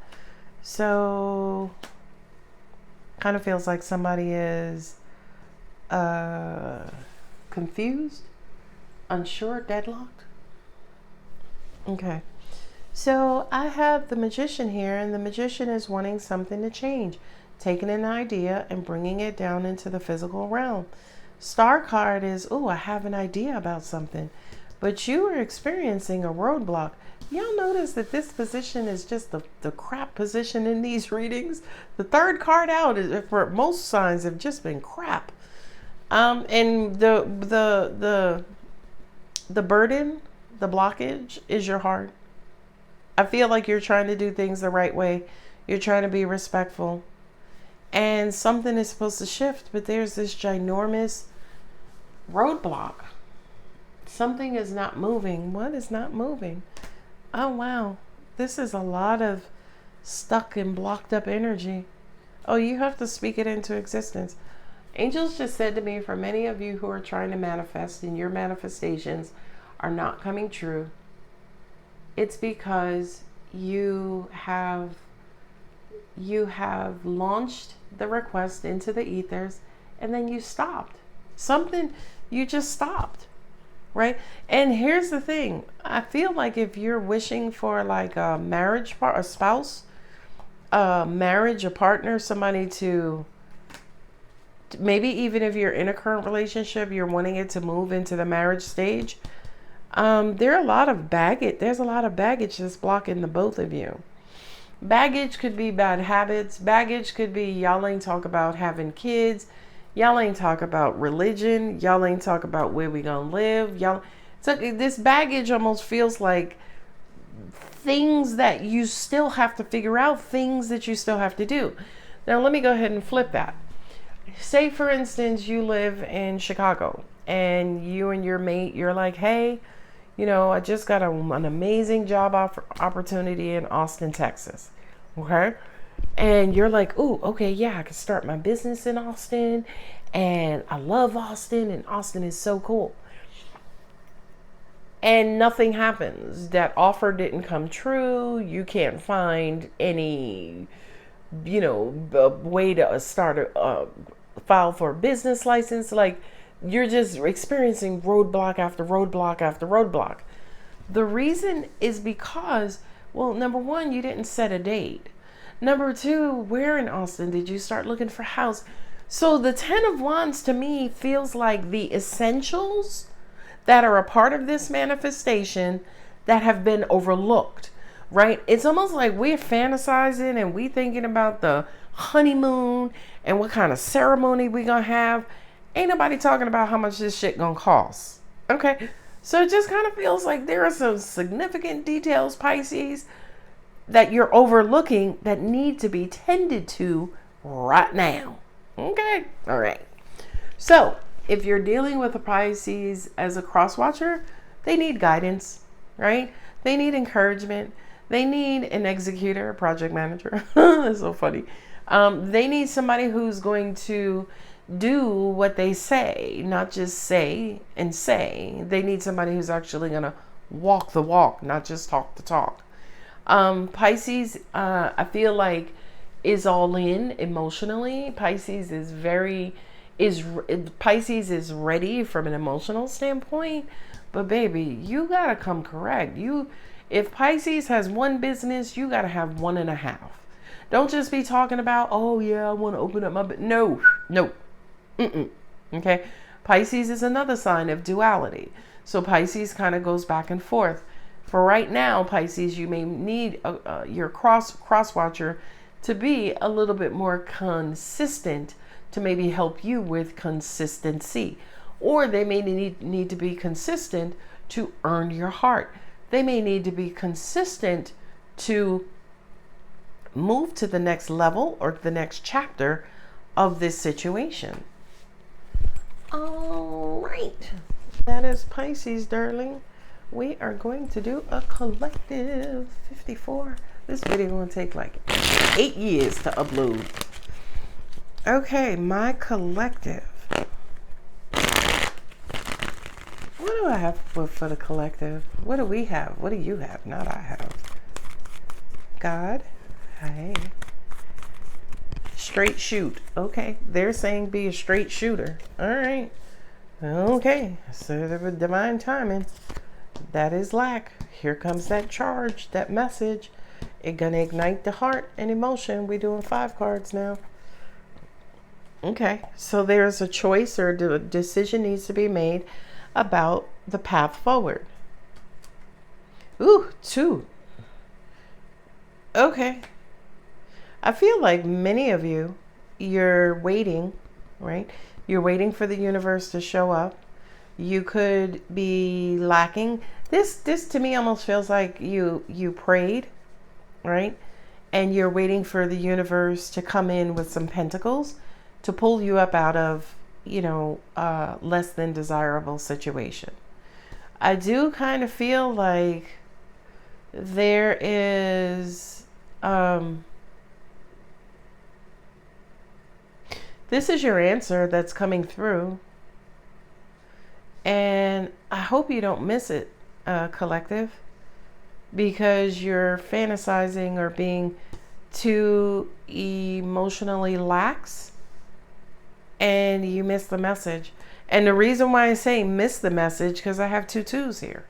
So, kind of feels like somebody is confused, unsure, deadlocked. Okay. So I have the Magician here, and the Magician is wanting something to change, taking an idea and bringing it down into the physical realm. Star card is, oh, I have an idea about something, but you are experiencing a roadblock. Y'all notice that this position is just the crap position in these readings. The third card out is, for most signs, have just been crap. And the burden, the blockage is your heart. I feel like you're trying to do things the right way. You're trying to be respectful. And something is supposed to shift, but there's this ginormous roadblock. Something is not moving. What is not moving? Oh, wow. This is a lot of stuck and blocked up energy. Oh, you have to speak it into existence. Angels just said to me, for many of you who are trying to manifest and your manifestations are not coming true, it's because you have launched the request into the ethers and then you stopped. You just stopped, right? And here's the thing. I feel like if you're wishing for like a marriage a spouse, a marriage, a partner, somebody to, maybe even if you're in a current relationship, you're wanting it to move into the marriage stage. There's a lot of baggage that's blocking the both of you. Baggage could be bad habits. Baggage could be y'all ain't talk about having kids. Y'all ain't talk about religion. Y'all ain't talk about where we gonna live. So this baggage almost feels like things that you still have to figure out, things that you still have to do. Now let me go ahead and flip that. Say for instance, you live in Chicago and you and your mate, you're like, hey, I just got an amazing job opportunity in Austin, Texas. Okay. And you're like, oh, okay, yeah, I can start my business in Austin. And I love Austin, and Austin is so cool. And nothing happens. That offer didn't come true. You can't find any, way to start a file for a business license. Like, you're just experiencing roadblock after roadblock after roadblock. The reason is because, well, number one, you didn't set a date. Number two, where in Austin did you start looking for a house? So the 10 of Wands to me feels like the essentials that are a part of this manifestation that have been overlooked, right? It's almost like we're fantasizing and we thinking about the honeymoon and what kind of ceremony we gonna have. Ain't nobody talking about how much this shit gonna cost. Okay. So it just kind of feels like there are some significant details, Pisces, that you're overlooking that need to be tended to right now. Okay. All right. So if you're dealing with a Pisces as a cross watcher, they need guidance, right? They need encouragement. They need an executor, a project manager. That's so funny. They need somebody who's going to do what they say, not just say and say. They need somebody who's actually going to walk the walk, not just talk the talk. Pisces, I feel like, is all in emotionally. Pisces is ready from an emotional standpoint, but baby, you gotta come correct. If Pisces has one business, you gotta have 1.5. Don't just be talking about, oh yeah, I want to open up my no. Okay. Pisces is another sign of duality. So Pisces kind of goes back and forth. For right now, Pisces, you may need your cross watcher to be a little bit more consistent, to maybe help you with consistency. Or they may need to be consistent to earn your heart. They may need to be consistent to move to the next level or the next chapter of this situation. All right. That is Pisces, darling. We are going to do a collective 54. This video will take like 8 years to upload. Okay, my collective. What do I have for the collective? What do we have? What do you have? Not I have. God. Hey. straight shoot. Okay, they're saying be a straight shooter. All right. Okay, so the divine timing. That is lack. Here comes that charge, that message. It's gonna ignite the heart and emotion. We're doing 5 cards now. Okay, so there's a choice or a decision needs to be made about the path forward. Ooh, 2. Okay. I feel like many of you, you're waiting, right? You're waiting for the universe to show up. You could be lacking. This to me almost feels like you prayed, right? And you're waiting for the universe to come in with some pentacles to pull you up out of, less than desirable situation. I do kind of feel like there is, this is your answer that's coming through. And I hope you don't miss it, collective, because you're fantasizing or being too emotionally lax and you miss the message. And the reason why I say miss the message, because I have 2 twos here,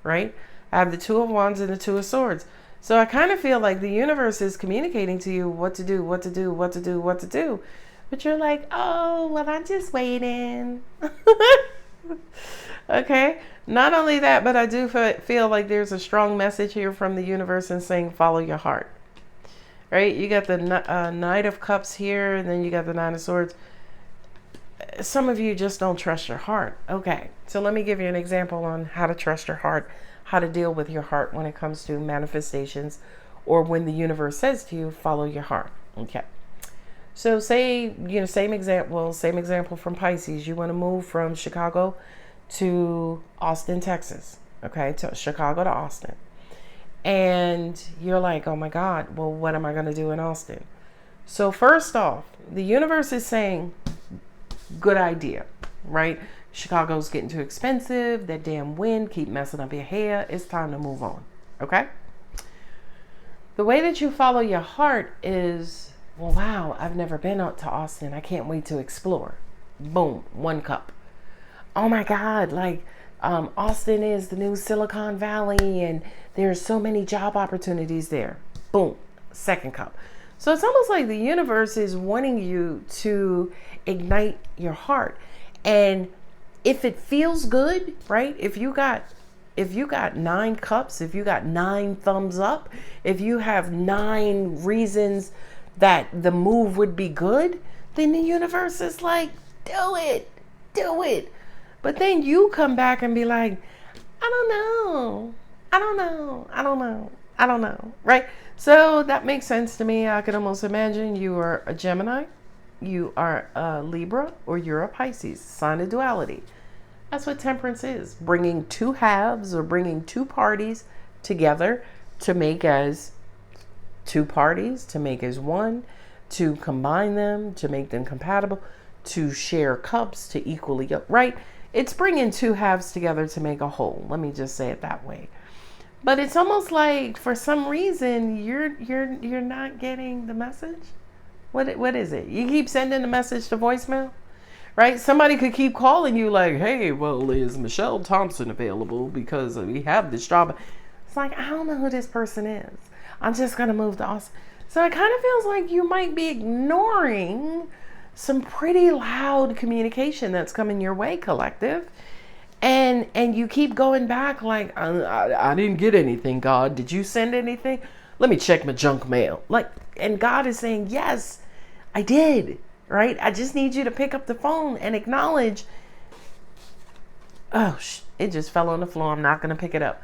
right? I have the 2 of Wands and the 2 of Swords. So I kind of feel like the universe is communicating to you what to do, what to do, what to do, what to do. But you're like, oh, well, I'm just waiting. Okay. Not only that, but I do feel like there's a strong message here from the universe and saying, follow your heart. Right? You got the Knight of Cups here, and then you got the 9 of Swords. Some of you just don't trust your heart. Okay. So let me give you an example on how to trust your heart, how to deal with your heart when it comes to manifestations, or when the universe says to you, follow your heart. Okay. So say, same example from Pisces. You want to move from Chicago to Austin, Texas. Okay. To Chicago to Austin. And you're like, oh my God, well, what am I going to do in Austin? So first off, the universe is saying, good idea, right? Chicago's getting too expensive. That damn wind keep messing up your hair. It's time to move on. Okay. The way that you follow your heart is, well, wow, I've never been out to Austin. I can't wait to explore. Boom, 1 cup. Oh my God, like Austin is the new Silicon Valley and there's so many job opportunities there. Boom, 2nd cup. So it's almost like the universe is wanting you to ignite your heart. And if it feels good, right? If you got 9 cups, if you got 9 thumbs up, if you have 9 reasons that the move would be good, then the universe is like, do it. But then you come back and be like, I don't know, right? So that makes sense to me. I can almost imagine you are a Gemini, you are a Libra, or you're a Pisces, sign of duality. That's what temperance is, bringing 2 halves or bringing 2 parties together to make as 2 parties, to make as one, to combine them, to make them compatible, to share cups, to equally, right? It's bringing 2 halves together to make a whole. Let me just say it that way. But it's almost like for some reason you're not getting the message. What is it? You keep sending the message to voicemail, right? Somebody could keep calling you like, hey, well, is Michelle Thompson available because we have this job? It's like, I don't know who this person is. I'm just gonna move to Austin. So it kind of feels like you might be ignoring some pretty loud communication that's coming your way, collective. And you keep going back like, I didn't get anything, God. Did you send anything? Let me check my junk mail. And God is saying, yes, I did, right? I just need you to pick up the phone and acknowledge. Oh, it just fell on the floor. I'm not going to pick it up.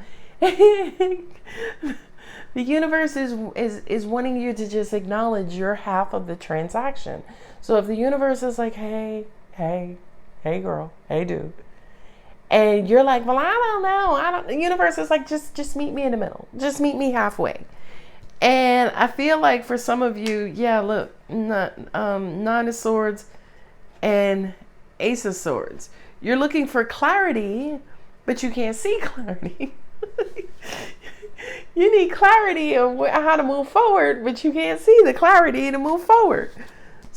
The universe is wanting you to just acknowledge your half of the transaction. So if the universe is like, hey girl, hey dude, and you're like, well, I don't know, the universe is like, just meet me in the middle, just meet me halfway. And I feel like for some of you, yeah, look, 9 of Swords and Ace of Swords, you're looking for clarity, but you can't see clarity. You need clarity of how to move forward, but you can't see the clarity to move forward.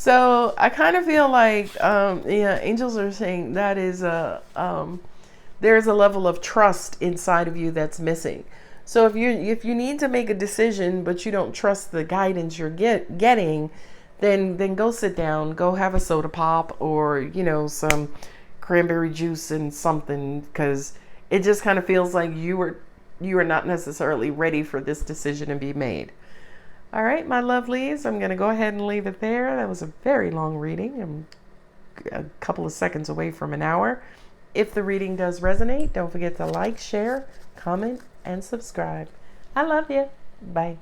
So I kind of feel like, yeah, angels are saying that is there's a level of trust inside of you that's missing. So if you need to make a decision, but you don't trust the guidance you're getting, then go sit down, go have a soda pop, or some cranberry juice and something, because it just kind of feels like you are not necessarily ready for this decision to be made. All right, my lovelies, I'm going to go ahead and leave it there. That was a very long reading. I'm a couple of seconds away from an hour. If the reading does resonate, don't forget to like, share, comment, and subscribe. I love you. Bye.